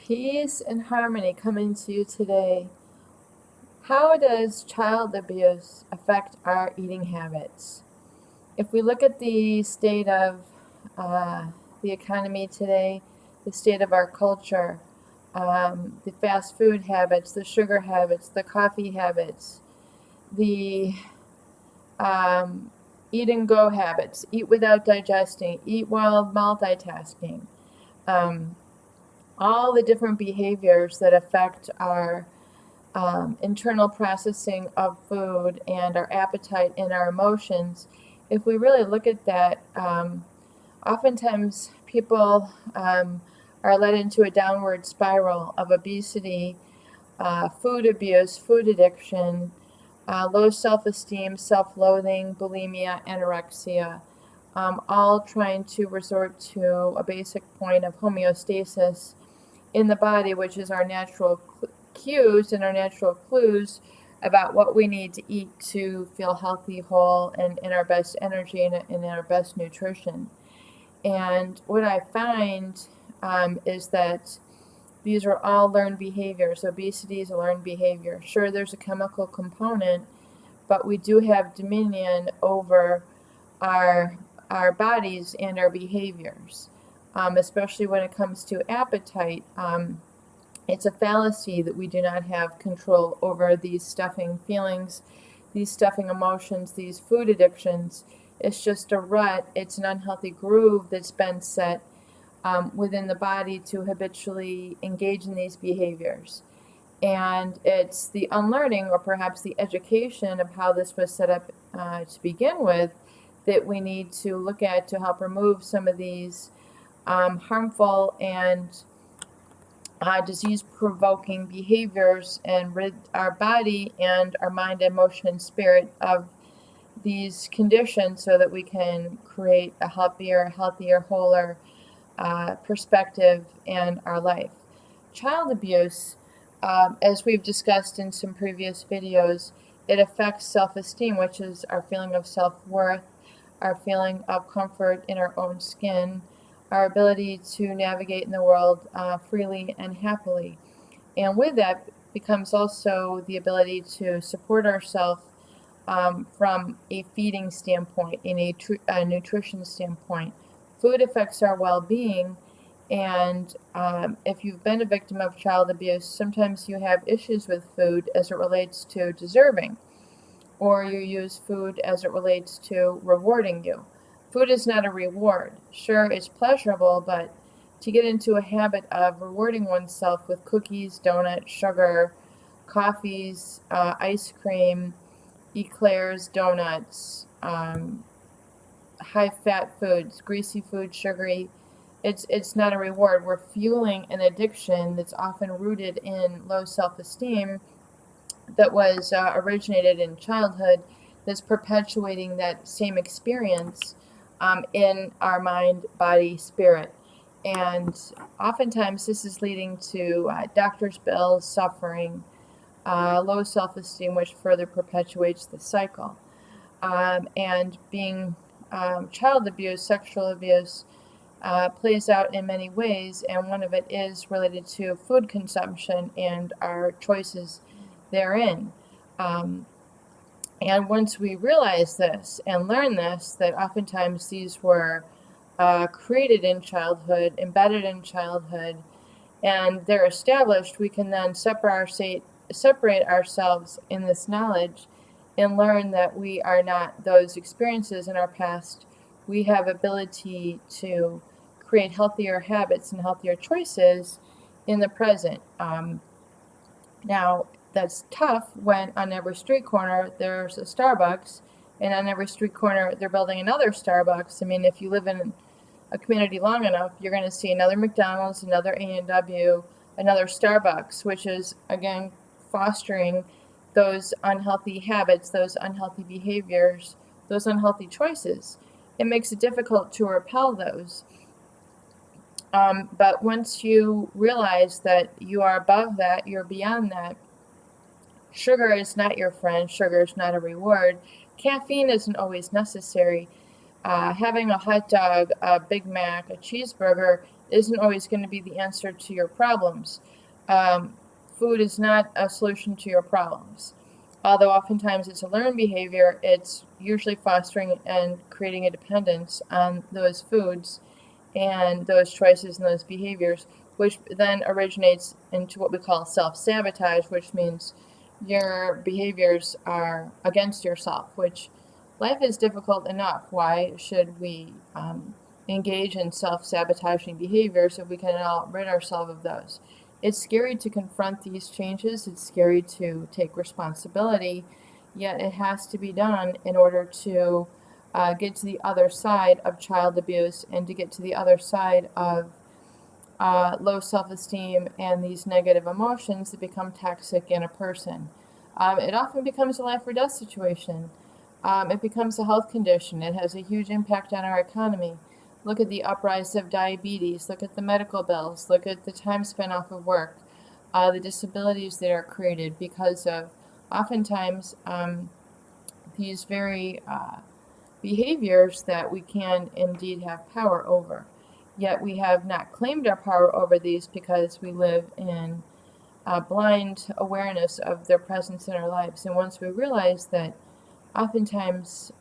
Peace and harmony coming to you today. How does child abuse affect our eating habits? If we look at the state of the economy today, the state of our culture, the fast food habits, the sugar habits, the coffee habits, the um, eat and go habits, eat without digesting, eat while multitasking, um, all the different behaviors that affect our internal processing of food and our appetite and our emotions, if we really look at that, oftentimes people are led into a downward spiral of obesity, food abuse, food addiction, low self esteem, self loathing, bulimia, anorexia, all trying to resort to a basic point of homeostasis in the body, which is our natural cues and our natural clues about what we need to eat to feel healthy, whole, and in our best energy and in our best nutrition. And what I find is that these are all learned behaviors. Obesity is a learned behavior. Sure, there's a chemical component, but we do have dominion over our our bodies and our behaviors, especially when it comes to appetite. It's a fallacy that we do not have control over these stuffing feelings, these stuffing emotions, these food addictions. It's just a rut. It's an unhealthy groove that's been set within the body to habitually engage in these behaviors. And it's the unlearning, or perhaps the education of how this was set up to begin with, that we need to look at to help remove some of these harmful and disease-provoking behaviors and rid our body and our mind, emotion, and spirit of these conditions so that we can create a healthier, wholer perspective in our life. Child abuse, as we've discussed in some previous videos, it affects self-esteem, which is our feeling of self-worth, our feeling of comfort in our own skin, our ability to navigate in the world freely and happily. And with that becomes also the ability to support ourselves from a feeding standpoint, in a nutrition standpoint. Food affects our well-being, and if you've been a victim of child abuse, sometimes you have issues with food as it relates to deserving, or you use food as it relates to rewarding you. Food is not a reward. Sure, it's pleasurable, but to get into a habit of rewarding oneself with cookies, donuts, sugar, coffees, ice cream, eclairs, donuts, high-fat foods, greasy food, sugary, it's not a reward. We're fueling an addiction that's often rooted in low self-esteem that was originated in childhood, that's perpetuating that same experience in our mind, body, spirit. And oftentimes this is leading to doctor's bills, suffering, low self-esteem, which further perpetuates the cycle. And being child abuse, sexual abuse, plays out in many ways, and one of it is related to food consumption and our choices therein. Um, and once we realize this and learn this, that oftentimes these were created in childhood, embedded in childhood, and they're established, we can then separate ourselves in this knowledge and learn that we are not those experiences in our past. We have ability to create healthier habits and healthier choices in the present. Now, that's tough when on every street corner there's a Starbucks, and on every street corner they're building another Starbucks. I mean, if you live in a community long enough, you're going to see another McDonald's, another A&W, another Starbucks, which is, again, fostering those unhealthy habits, those unhealthy behaviors, those unhealthy choices. It makes it difficult to repel those. But once you realize that you are above that, you're beyond that, sugar is not your friend, sugar is not a reward, caffeine isn't always necessary, Having a hot dog, a Big Mac, a cheeseburger isn't always going to be the answer to your problems. Um, Food is not a solution to your problems. Although oftentimes it's a learned behavior, it's usually fostering and creating a dependence on those foods and those choices and those behaviors, which then originates into what we call self-sabotage, which means your behaviors are against yourself, which life is difficult enough. Why should we engage in self-sabotaging behaviors if we can rid ourselves of those? It's scary to confront these changes. It's scary to take responsibility, yet it has to be done in order to get to the other side of child abuse and to get to the other side of low self-esteem and these negative emotions that become toxic in a person. It often becomes a life or death situation. It becomes a health condition. It has a huge impact on our economy. Look at the uprise of diabetes. Look at the medical bills. Look at the time spent off of work. The disabilities that are created because of oftentimes these very behaviors that we can indeed have power over. Yet we have not claimed our power over these because we live in blind awareness of their presence in our lives. And once we realize that oftentimes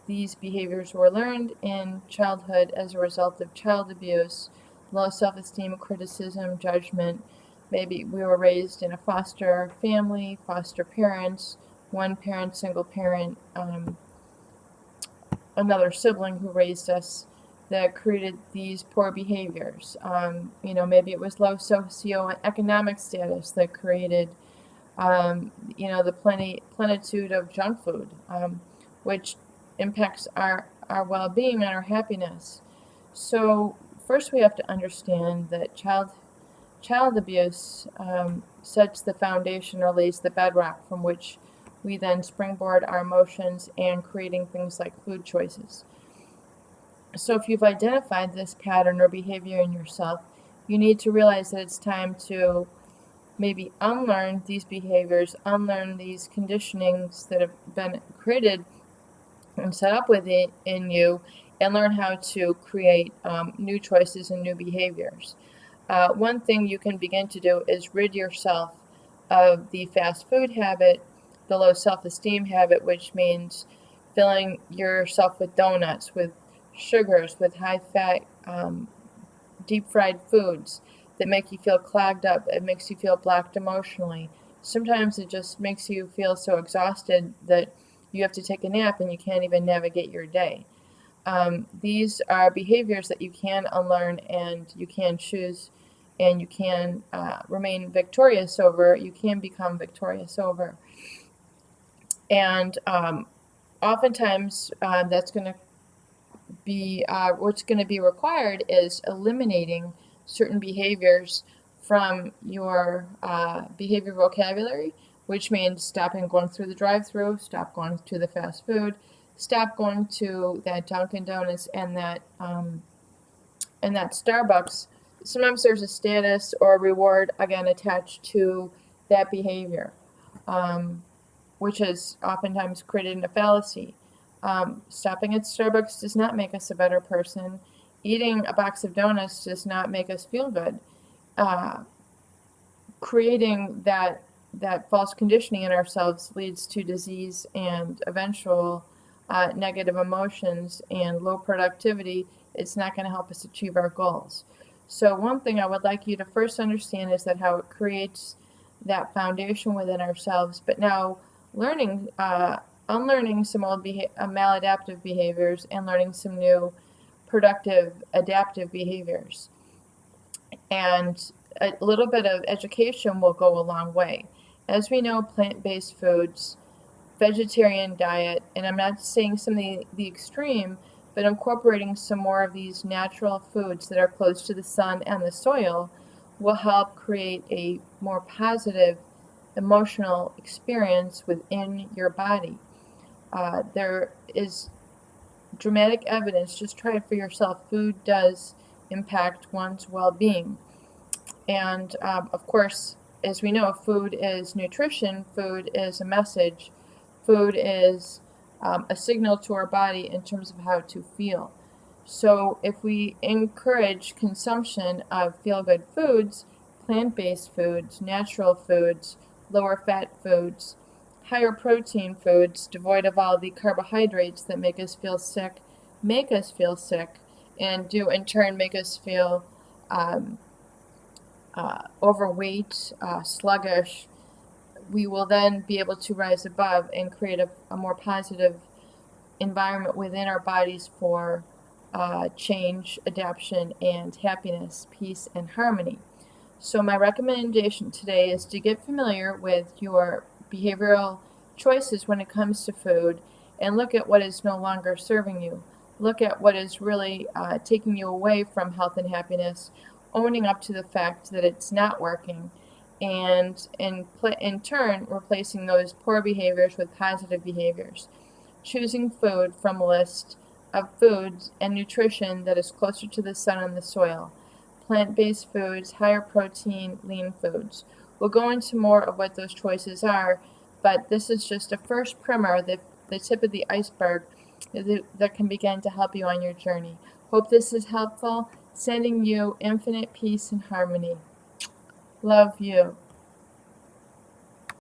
these behaviors were learned in childhood as a result of child abuse, low self-esteem, criticism, judgment. Maybe we were raised in a foster family, foster parents, one parent, single parent, another sibling who raised us that created these poor behaviors. Maybe it was low socioeconomic status that created, the plenitude of junk food, which impacts our well-being and our happiness. So first we have to understand that child abuse sets the foundation or lays the bedrock from which we then springboard our emotions and creating things like food choices. So if you've identified this pattern or behavior in yourself, you need to realize that it's time to maybe unlearn these behaviors, unlearn these conditionings that have been created and set up in you, and learn how to create new choices and new behaviors. One thing you can begin to do is rid yourself of the fast food habit, the low self-esteem habit, which means filling yourself with donuts, with sugars, with high-fat, deep-fried foods that make you feel clogged up. It makes you feel blocked emotionally. Sometimes it just makes you feel so exhausted that you have to take a nap and you can't even navigate your day. These are behaviors that you can unlearn and you can choose and you can remain victorious over. You can become victorious over. And oftentimes that's going to be what's going to be required is eliminating certain behaviors from your behavior vocabulary, which means stopping going through the drive-thru, stop going to the fast food, stop going to that Dunkin' Donuts and that Starbucks. Sometimes there's a status or a reward again attached to that behavior, which is oftentimes created a fallacy. Stopping at Starbucks does not make us a better person. Eating a box of donuts does not make us feel good. Creating that false conditioning in ourselves leads to disease and eventual negative emotions and low productivity. It's not going to help us achieve our goals. So one thing I would like you to first understand is that how it creates that foundation within ourselves, but now unlearning some old maladaptive behaviors and learning some new productive adaptive behaviors. And a little bit of education will go a long way. As we know, plant-based foods, vegetarian diet, and I'm not saying something the extreme, but incorporating some more of these natural foods that are close to the sun and the soil will help create a more positive emotional experience within your body. There is dramatic evidence, just try it for yourself, food does impact one's well-being. And of course, as we know, food is nutrition, food is a message, food is a signal to our body in terms of how to feel. So if we encourage consumption of feel-good foods, plant-based foods, natural foods, lower fat foods, higher protein foods, devoid of all the carbohydrates that make us feel sick, and do in turn make us feel overweight, sluggish, we will then be able to rise above and create a more positive environment within our bodies for change, adaptation, and happiness, peace, and harmony. So my recommendation today is to get familiar with your behavioral choices when it comes to food and look at what is no longer serving you. Look at what is really taking you away from health and happiness, owning up to the fact that it's not working, and in turn replacing those poor behaviors with positive behaviors. Choosing food from a list of foods and nutrition that is closer to the sun and the soil. Plant-based foods, higher protein, lean foods. We'll go into more of what those choices are, but this is just a first primer, the tip of the iceberg that can begin to help you on your journey. Hope this is helpful. Sending you infinite peace and harmony. Love you.